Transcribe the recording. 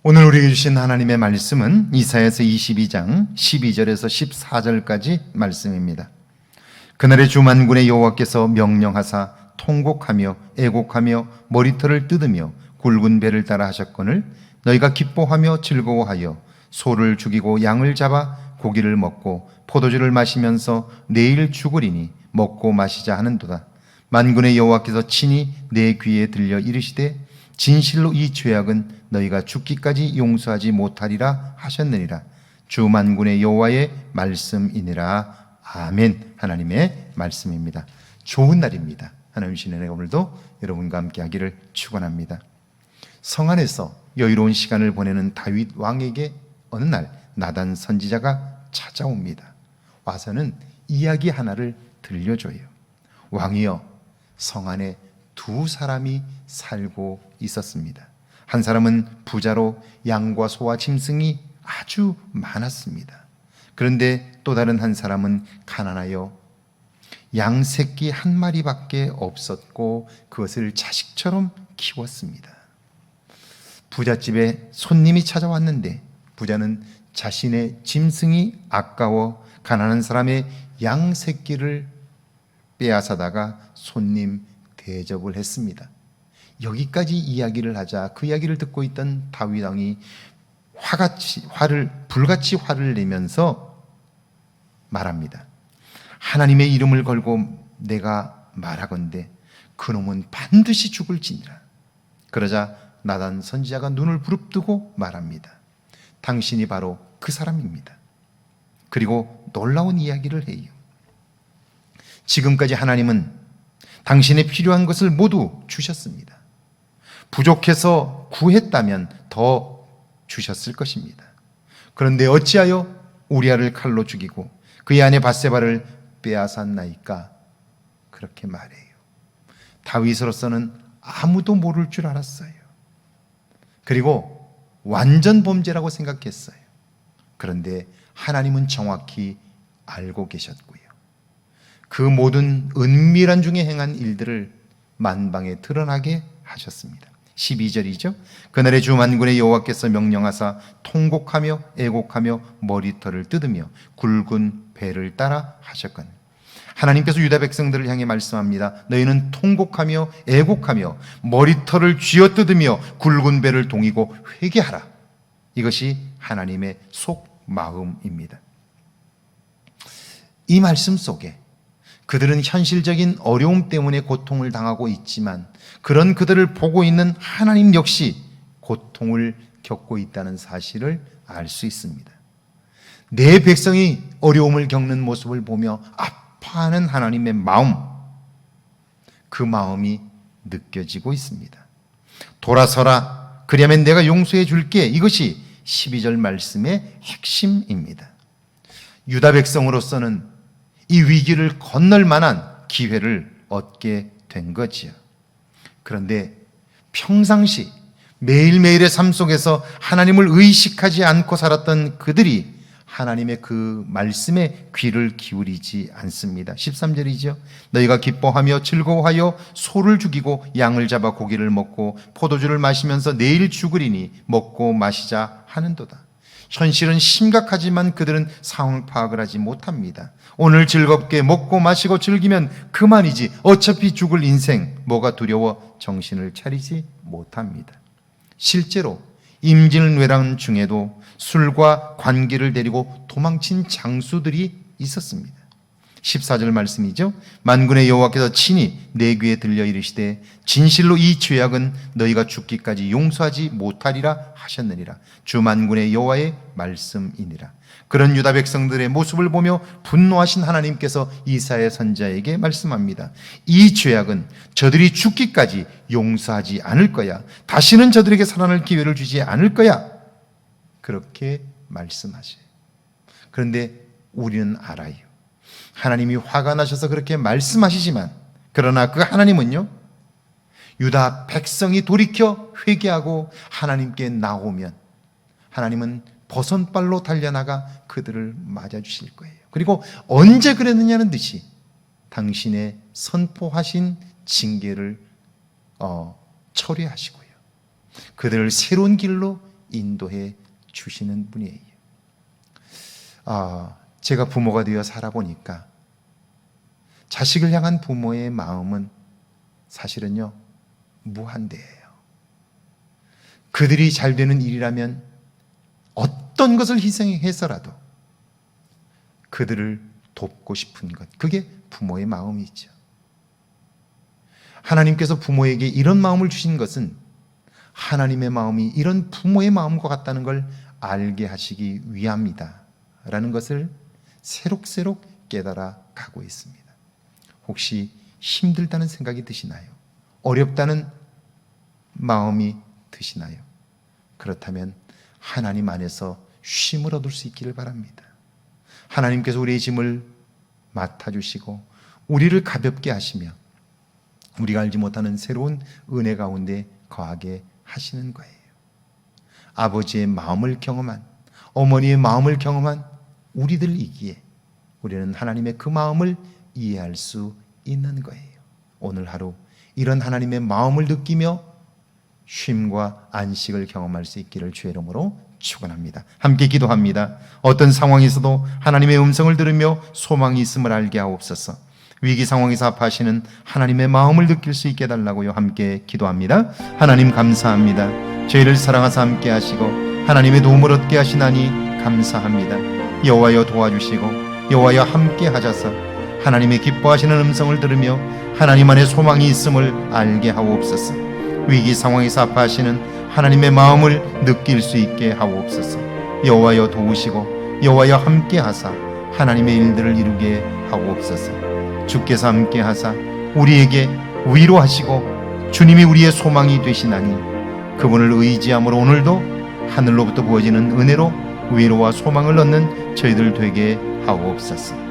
오늘 우리에게 주신 하나님의 말씀은 이사야서 22장 12절에서 14절까지 말씀입니다. 그날의 주 만군의 여호와께서 명령하사 통곡하며 애곡하며 머리털을 뜯으며 굵은 배를 따라 하셨거늘 너희가 기뻐하며 즐거워하여 소를 죽이고 양을 잡아 고기를 먹고 포도주를 마시면서 내일 죽으리니 먹고 마시자 하는도다. 만군의 여호와께서 친히 내 귀에 들려 이르시되 진실로 이 죄악은 너희가 죽기까지 용서하지 못하리라 하셨느니라. 주 만군의 여호와의 말씀이니라. 아멘. 하나님의 말씀입니다. 좋은 날입니다. 하나님 주시는 은혜가 오늘도 여러분과 함께 하기를 축원합니다. 성 안에서 여유로운 시간을 보내는 다윗 왕에게 어느 날 나단 선지자가 찾아옵니다. 와서는 이야기 하나를 들려줘요. 왕이여, 성 안에 두 사람이 살고 있었습니다. 한 사람은 부자로 양과 소와 짐승이 아주 많았습니다. 그런데 또 다른 한 사람은 가난하여 양 새끼 한 마리밖에 없었고 그것을 자식처럼 키웠습니다. 부잣집에 손님이 찾아왔는데 부자는 자신의 짐승이 아까워 가난한 사람의 양 새끼를 빼앗아다가 손님 대접을 했습니다. 여기까지 이야기를 하자 그 이야기를 듣고 있던 다윗 왕이 불같이 화를 내면서 말합니다. 하나님의 이름을 걸고 내가 말하건대 그놈은 반드시 죽을지니라. 그러자 나단 선지자가 눈을 부릅뜨고 말합니다. 당신이 바로 그 사람입니다. 그리고 놀라운 이야기를 해요. 지금까지 하나님은 당신의 필요한 것을 모두 주셨습니다. 부족해서 구했다면 더 주셨을 것입니다. 그런데 어찌하여 우리아를 칼로 죽이고 그의 아내 밧세바를 빼앗았나이까? 그렇게 말해요. 다윗으로서는 아무도 모를 줄 알았어요. 그리고 완전 범죄라고 생각했어요. 그런데 하나님은 정확히 알고 계셨고요. 그 모든 은밀한 중에 행한 일들을 만방에 드러나게 하셨습니다. 12절이죠. 그날의 주 만군의 여호와께서 명령하사 통곡하며 애곡하며 머리털을 뜯으며 굵은 배를 따라 하셨거늘. 하나님께서 유다 백성들을 향해 말씀합니다. 너희는 통곡하며 애곡하며 머리털을 쥐어뜯으며 굵은 배를 동이고 회개하라. 이것이 하나님의 속마음입니다. 이 말씀 속에 그들은 현실적인 어려움 때문에 고통을 당하고 있지만 그런 그들을 보고 있는 하나님 역시 고통을 겪고 있다는 사실을 알 수 있습니다. 내 백성이 어려움을 겪는 모습을 보며 아파하는 하나님의 마음, 그 마음이 느껴지고 있습니다. 돌아서라, 그리하면 내가 용서해 줄게. 이것이 12절 말씀의 핵심입니다. 유다 백성으로서는 이 위기를 건널 만한 기회를 얻게 된 거지요. 그런데 평상시 매일매일의 삶 속에서 하나님을 의식하지 않고 살았던 그들이 하나님의 그 말씀에 귀를 기울이지 않습니다. 13절이죠. 너희가 기뻐하며 즐거워하여 소를 죽이고 양을 잡아 고기를 먹고 포도주를 마시면서 내일 죽으리니 먹고 마시자 하는도다. 현실은 심각하지만 그들은 상황 파악을 하지 못합니다. 오늘 즐겁게 먹고 마시고 즐기면 그만이지 어차피 죽을 인생, 뭐가 두려워 정신을 차리지 못합니다. 실제로 임진왜란 중에도 술과 관계를 데리고 도망친 장수들이 있었습니다. 14절 말씀이죠. 만군의 여호와께서 친히 내 귀에 들려 이르시되 진실로 이 죄악은 너희가 죽기까지 용서하지 못하리라 하셨느니라. 주 만군의 여호와의 말씀이니라. 그런 유다 백성들의 모습을 보며 분노하신 하나님께서 이사야 선지자에게 말씀합니다. 이 죄악은 저들이 죽기까지 용서하지 않을 거야. 다시는 저들에게 살아날 기회를 주지 않을 거야. 그렇게 말씀하셔요. 그런데 우리는 알아요. 하나님이 화가 나셔서 그렇게 말씀하시지만 그러나 그 하나님은요, 유다 백성이 돌이켜 회개하고 하나님께 나오면 하나님은 버선발로 달려나가 그들을 맞아주실 거예요. 그리고 언제 그랬느냐는 듯이 당신의 선포하신 징계를 처리하시고요, 그들을 새로운 길로 인도해 주시는 분이에요. 제가 부모가 되어 살아보니까 자식을 향한 부모의 마음은 사실은요, 무한대예요. 그들이 잘 되는 일이라면 어떤 것을 희생해서라도 그들을 돕고 싶은 것, 그게 부모의 마음이죠. 하나님께서 부모에게 이런 마음을 주신 것은 하나님의 마음이 이런 부모의 마음과 같다는 걸 알게 하시기 위함이다 라는 것을 새록새록 깨달아 가고 있습니다. 혹시 힘들다는 생각이 드시나요? 어렵다는 마음이 드시나요? 그렇다면 하나님 안에서 쉼을 얻을 수 있기를 바랍니다. 하나님께서 우리의 짐을 맡아주시고 우리를 가볍게 하시며 우리가 알지 못하는 새로운 은혜 가운데 거하게 하시는 거예요. 아버지의 마음을 경험한, 어머니의 마음을 경험한 우리들이기에 우리는 하나님의 그 마음을 이해할 수 있는 거예요. 오늘 하루 이런 하나님의 마음을 느끼며 쉼과 안식을 경험할 수 있기를 주의 이름으로 축원합니다. 함께 기도합니다. 어떤 상황에서도 하나님의 음성을 들으며 소망이 있음을 알게 하옵소서. 위기 상황에서 아파하시는 하나님의 마음을 느낄 수 있게 해달라고요. 함께 기도합니다. 하나님 감사합니다. 저희를 사랑하사 함께 하시고 하나님의 도움을 얻게 하시나니 감사합니다. 여호와여 도와주시고 여호와여 함께 하셔서 하나님의 기뻐하시는 음성을 들으며 하나님 안에 소망이 있음을 알게 하옵소서. 위기 상황에서 아파하시는 하나님의 마음을 느낄 수 있게 하옵소서. 여호와여 도우시고 여호와여 함께 하사 하나님의 일들을 이루게 하옵소서. 주께서 함께 하사 우리에게 위로하시고 주님이 우리의 소망이 되시나니 그분을 의지함으로 오늘도 하늘로부터 부어지는 은혜로 위로와 소망을 얻는 저희들 되게 하옵소서.